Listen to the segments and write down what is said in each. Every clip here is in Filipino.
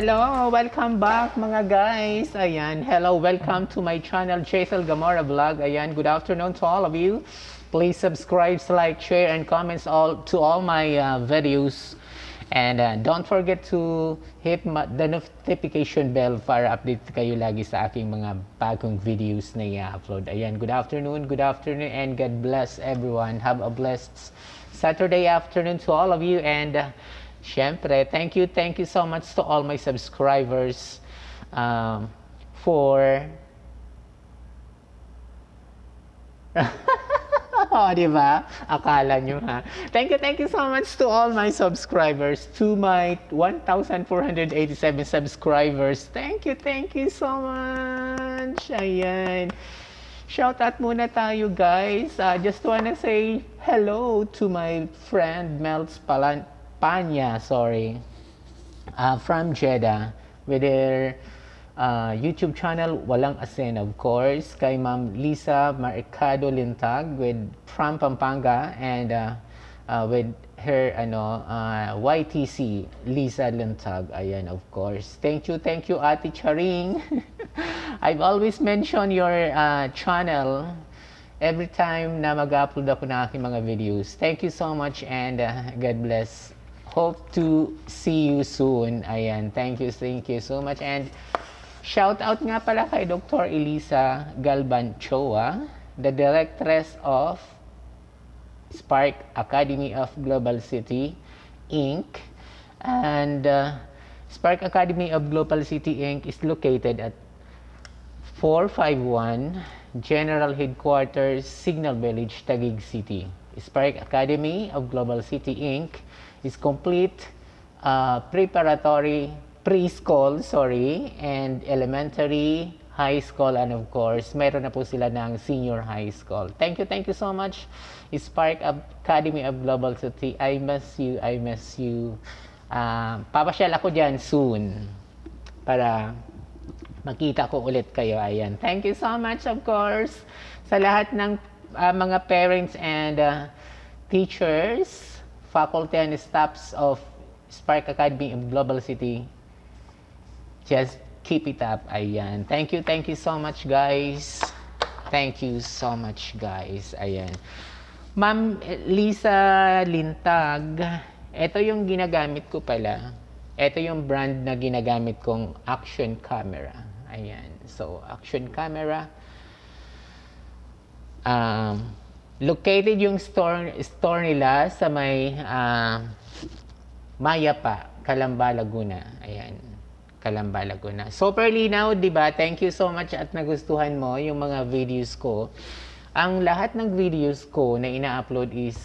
hello! Welcome back mga guys! Ayan, hello, welcome to my channel, JAYCEL GAMORA vlog. Ayan, good afternoon to all of you. Please subscribe, like, share, and comments to all my videos. And don't forget to hit the notification bell para update kayo lagi sa aking mga bagong videos na i-upload. Ayan, good afternoon, and God bless everyone. Have a blessed Saturday afternoon to all of you. And syempre, thank you so much to all my subscribers for oh, diba? Akala nyo ha. Thank you so much to all my subscribers, to my 1,487 subscribers. Thank you so much. Ayan. Shout out muna tayo guys. Just wanna say hello to my friend Mel's Panya, from Jeddah, with their YouTube channel, Walang Asen, of course, kay Ma'am Lisa Mercado Lintag from Pampanga, and with her YTC Lisa Lintag. Ayan, of course. Thank you Ate Charing. I've always mentioned your channel every time na mag-upload ako ng aking mga videos. Thank you so much, and God bless. Hope to see you soon. Ayan, thank you so much. And shout out nga pala kay Dr. Elisa Galbanchoa, the directress of Spark Academy of Global City Inc. And Spark Academy of Global City Inc. is located at 451 General Headquarters, Signal Village, Taguig City. Spark Academy of Global City Inc. is complete preschool, and elementary, high school, and of course, meron na po sila ng senior high school. Thank you so much, Spark Academy of Global City. I miss you. Papasyal ako dyan soon para makita ko ulit kayo. Ayan. Thank you so much, of course, sa lahat ng mga parents and teachers, faculty, and staffs of Spark Academy of Global City. Just keep it up. Ayan. Thank you so much, guys. Thank you so much, guys. Ayan. Ma'am Lisa Lintag, ito yung ginagamit ko pala. Ito yung brand na ginagamit kong action camera. Ayan. So, action camera. Located yung store nila sa may Mayapa, Calamba, Laguna. Ayan, Calamba, Laguna. Super linaw, di ba? Thank you so much at nagustuhan mo yung mga videos ko. Ang lahat ng videos ko na ina-upload is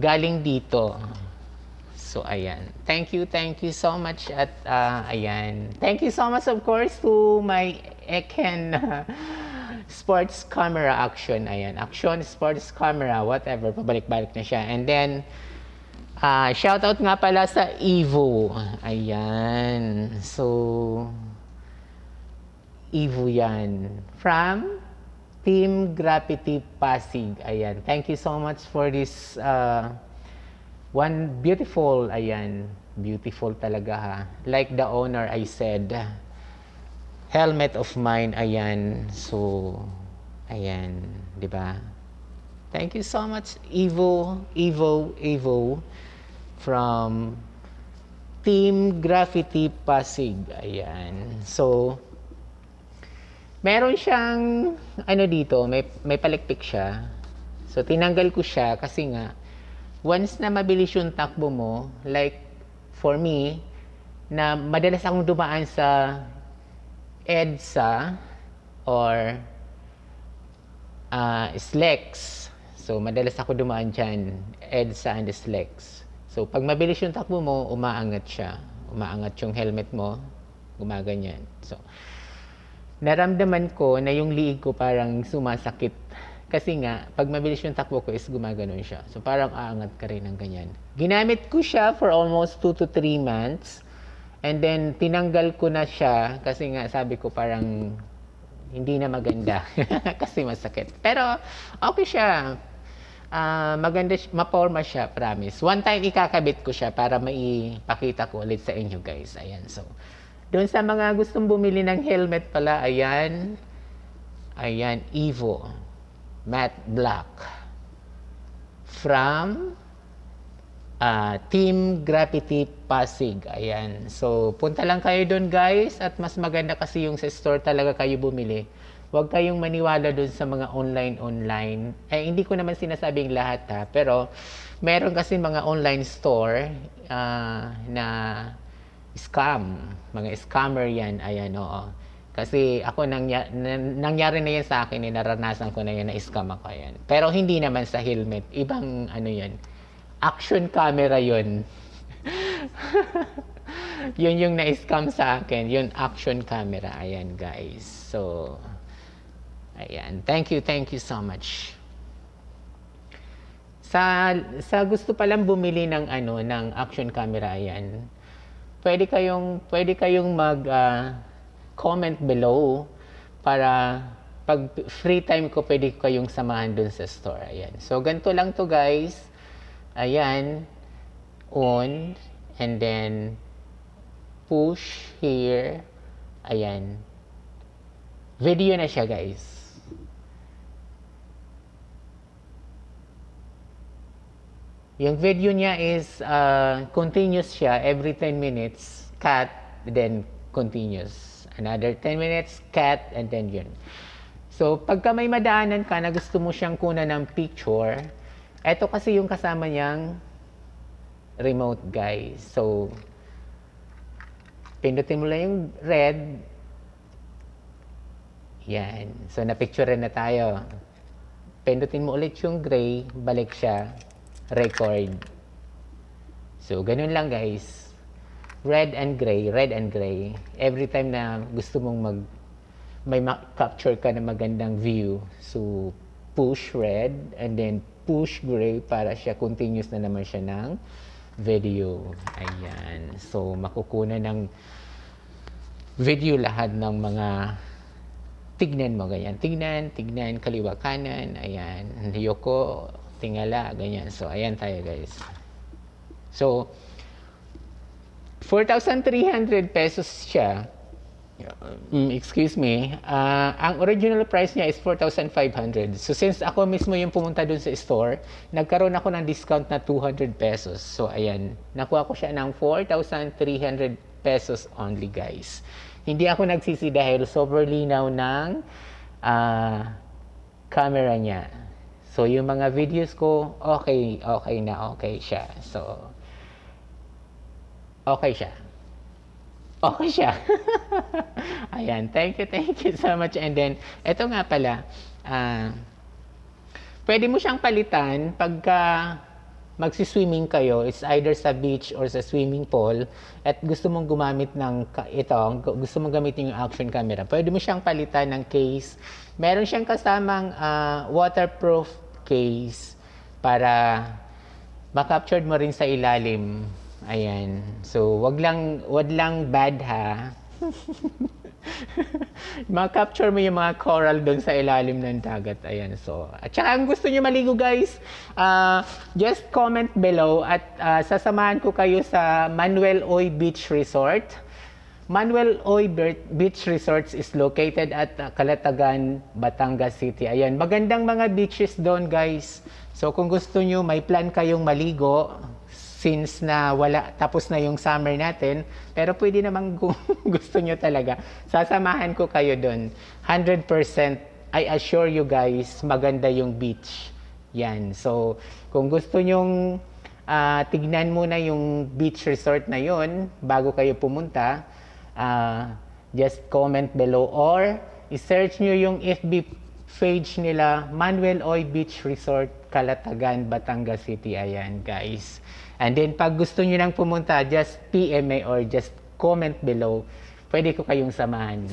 galing dito. So, ayan. Thank you so much at ayan. Thank you so much, of course, to my Eken sports camera action. Ayan. Action, sports camera, whatever. Pabalik-balik na siya. And then, shout out nga pala sa Evo. Ayan. So, Evo yan. From Team Graffiti Pasig. Ayan. Thank you so much for this one beautiful, ayan. Beautiful talaga ha. Like the owner I said, helmet of mine. Ayan. So, ayan. Diba? Thank you so much, Evo from Team Graffiti Pasig. Ayan. So, meron siyang dito, may palikpik siya. So, tinanggal ko siya kasi nga once na mabilis yung takbo mo, like for me, na madalas akong dumaan sa EDSA or SLEX. So, madalas ako dumaan dyan, EDSA and SLEX. So, pag mabilis yung takbo mo, umaangat siya. Umaangat yung helmet mo, gumaganyan. So, naramdaman ko na yung liig ko parang sumasakit. Kasi nga, pag mabilis yung takbo ko is gumaganon siya. So, parang aangat ka rin ng ganyan. Ginamit ko siya for almost 2 to 3 months. And then, tinanggal ko na siya kasi nga sabi ko parang hindi na maganda. Kasi masakit. Pero, okay siya. maganda, maporma siya, promise. One time ikakabit ko siya para maipakita ko ulit sa inyo guys. Ayan, so doon sa mga gustong bumili ng helmet pala, ayan, Evo Matte Black from Team Gravity Pasig. Ayan. So, punta lang kayo doon guys, at mas maganda kasi yung sa store talaga kayo bumili. Huwag kayong maniwala doon sa mga online. Hindi ko naman sinasabing lahat ha, pero meron kasi mga online store na scam. Mga scammer yan. Ayan, oo. Kasi ako, nangyari na yan sa akin, naranasan ko na yan, na-scam ako yan. Pero hindi naman sa helmet. Ibang ano yan. Action camera yun. Yun yung na-scam sa akin. Yun, action camera. Ayan, guys. So, ayan. Thank you so much. Sa gusto palang bumili ng ng action camera, ayan. Pwede kayong mag comment below para pag free time ko, pwede kayong samahan dun sa store. Ayan. So, ganito lang to guys. Ayan, on, and then push here. Ayan, video na siya guys. Yung video niya is continuous siya, every 10 minutes cut, then continuous, another 10 minutes cut, and then yun. So pagka may madaanan ka na gusto mo siyang kunan ng picture, eto kasi yung kasama niyang remote guys. So, pindutin mo lang yung red. Yan. So, na-picture na tayo. Pindutin mo ulit yung gray. Balik siya. Record. So, ganun lang guys. Red and gray. Red and gray. Every time na gusto mong may capture ka na magandang view. So, push red and then push gray para siya continuous na naman siya ng video. Ayan. So, makukuha ng video lahat ng mga tignan mo. Ganyan. Tignan, kaliwa, kanan. Ayan. Yoko, tingala. Ganyan. So, ayan tayo guys. So, 4,300 pesos siya. Excuse me, ang original price niya is 4,500. So since ako mismo yung pumunta dun sa store, nagkaroon ako ng discount na 200 pesos. So ayan, nakuha ko siya ng 4,300 pesos only guys. Hindi ako nagsisi dahil sobrang linaw ng camera niya. So yung mga videos ko, okay siya. So, okay siya. Okay siya. Ayan, thank you so much. And then, eto nga pala, pwede mo siyang palitan pagka magsiswimming kayo. It's either sa beach or sa swimming pool at gusto mong gumamit ng gusto mong gamitin yung action camera. Pwede mo siyang palitan ng case. Meron siyang kasamang waterproof case para ma-capture mo rin sa ilalim. Ayan. So, wag lang bad ha. Ma-capture mo yung mga coral doon sa ilalim ng dagat. Ayan. So, at saka ang gusto nyo maligo guys, just comment below at sasamahan ko kayo sa Manuel Oy Beach Resort. Manuel Oy Beach Resort is located at Calatagan, Batangas City. Ayan. Magandang mga beaches doon guys. So, kung gusto nyo, may plan kayong maligo, since na tapos na yung summer natin, pero pwede naman kung gusto nyo talaga, sasamahan ko kayo doon. 100%, I assure you guys, maganda yung beach. Yan. So, kung gusto nyong tignan muna yung beach resort na yon bago kayo pumunta, just comment below or i-search nyo yung FB page nila, Manuel Oy Beach Resort, Calatagan, Batangas City. Ayan, guys. And then, pag gusto nyo nang pumunta, just PM me or just comment below. Pwede ko kayong samahan.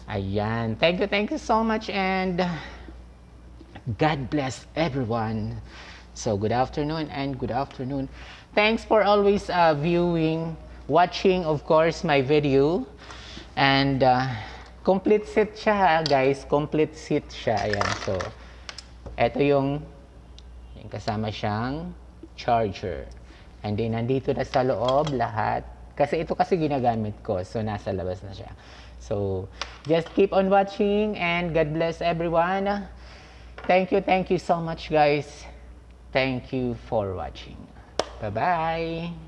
Ayan. Thank you so much and God bless everyone. So, good afternoon and good afternoon. Thanks for always watching, of course, my video. And complete set siya, guys. Complete set siya. Ayan. So, eto yung Kasama siyang charger. And then, nandito na sa loob lahat. Kasi ito kasi ginagamit ko. So, nasa labas na siya. So, just keep on watching and God bless everyone. Thank you so much guys. Thank you for watching. Bye-bye.